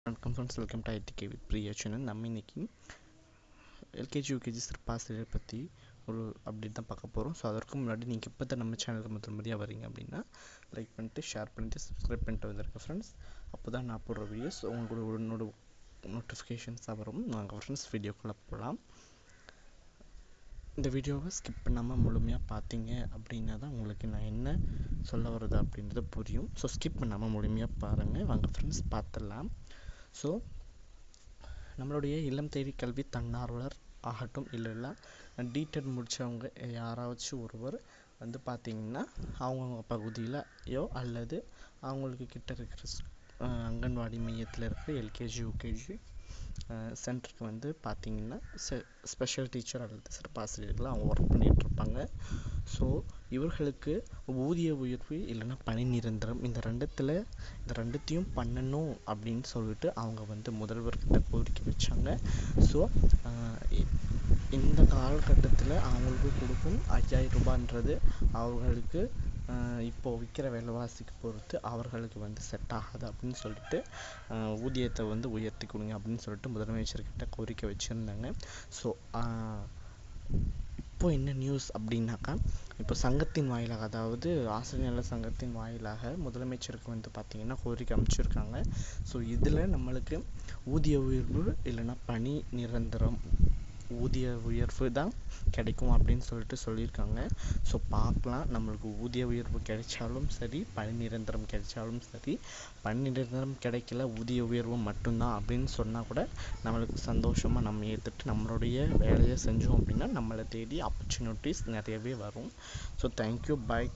வணக்கம் friends, welcome to IDK with Priya channel. நம்ம இன்னைக்கு எல்கேஜி யூகேஜி சிறப்பாசிரியர் பற்றி ஒரு அப்டேட் தான் பார்க்க போகிறோம். ஸோ அதற்கு முன்னாடி நீங்கள் இப்போ தான் நம்ம சேனலுக்கு முதல் முறையாக வரீங்க அப்படின்னா லைக் பண்ணிட்டு, ஷேர் பண்ணிட்டு, சப்ஸ்கிரைப் பண்ணிட்டு வந்துருக்கேன் ஃப்ரெண்ட்ஸ். அப்போ தான் நான் போடுற வீடியோஸ் உங்களோட நோட்டிஃபிகேஷன்ஸாக வரும். நாங்கள் ஃப்ரெண்ட்ஸ் வீடியோக்குள்ளே போகலாம். இந்த வீடியோவை ஸ்கிப் பண்ணாமல் முழுமையாக பார்த்தீங்க அப்படின்னா தான் உங்களுக்கு நான் என்ன சொல்ல வருது அப்படின்றது புரியும். ஸோ ஸ்கிப் பண்ணாமல் முழுமையாக பாருங்கள். வாங்க ஃப்ரெண்ட்ஸ் பார்த்துடலாம். ஸோ நம்மளுடைய இல்லம் தேடி கல்வி தன்னார்வலர் ஆகட்டும், இல்லை டிடெட் முடித்தவங்க யாராச்சும் ஒருவர் வந்து பார்த்திங்கன்னா அவங்கவுங்க பகுதியிலையோ அல்லது அவங்களுக்கு கிட்ட இருக்கிற அங்கன்வாடி மையத்தில் இருக்கிற எல்கேஜி யூகேஜி சென்டருக்கு வந்து பார்த்திங்கன்னா ஸ்பெஷல் டீச்சர் அல்லது சிறப்பாசிரியர்கள் அவங்க ஒர்க் பண்ணிகிட்ருப்பாங்க. ஸோ இவர்களுக்கு ஊதிய உயர்வு இல்லைன்னா பணி நிரந்தரம் இந்த ரெண்டுத்தையும் பண்ணணும் அப்படின்னு சொல்லிட்டு அவங்க வந்து முதல்வர்கிட்ட கோரிக்கை வச்சாங்க. ஸோ இந்த காலகட்டத்தில் அவங்களுக்கு கொடுக்கும் 5000 ரூபான்றது அவர்களுக்கு இப்போது விற்கிற விலைவாசிக்கு பொறுத்து அவர்களுக்கு வந்து செட் ஆகாது அப்படின்னு சொல்லிட்டு ஊதியத்தை வந்து உயர்த்தி கொடுங்க அப்படின்னு சொல்லிட்டு முதலமைச்சர்கிட்ட கோரிக்கை வச்சுருந்தாங்க. ஸோ இப்போ என்ன நியூஸ் அப்படின்னாக்கா, இப்போ சங்கத்தின் வாயிலாக, அதாவது ஆசிரியர் சங்கத்தின் வாயிலாக முதலமைச்சருக்கு வந்து பார்த்திங்கன்னா கோரிக்கை அமைச்சிருக்காங்க. ஸோ இதில் நம்மளுக்கு ஊதிய உயர்வு இல்லைன்னா பணி நிரந்தரம் ஊதிய உயர்வு தான் கிடைக்கும் அப்படின்னு சொல்லியிருக்காங்க. ஸோ பார்க்கலாம், நம்மளுக்கு ஊதிய உயர்வு கிடைச்சாலும் சரி, பணி நிரந்தரம் கிடைச்சாலும் சரி. பணி நிரந்தரம் கிடைக்கல, ஊதிய உயர்வு மட்டும்தான் அப்படின்னு சொன்னால் கூட நம்மளுக்கு சந்தோஷமாக நம்ம ஏற்றுட்டு நம்மளுடைய வேலையை செஞ்சோம் அப்படின்னா நம்மளை தேடி ஆப்பர்ச்சுனிட்டிஸ் நிறையவே வரும். ஸோ தேங்க்யூ, பாய்.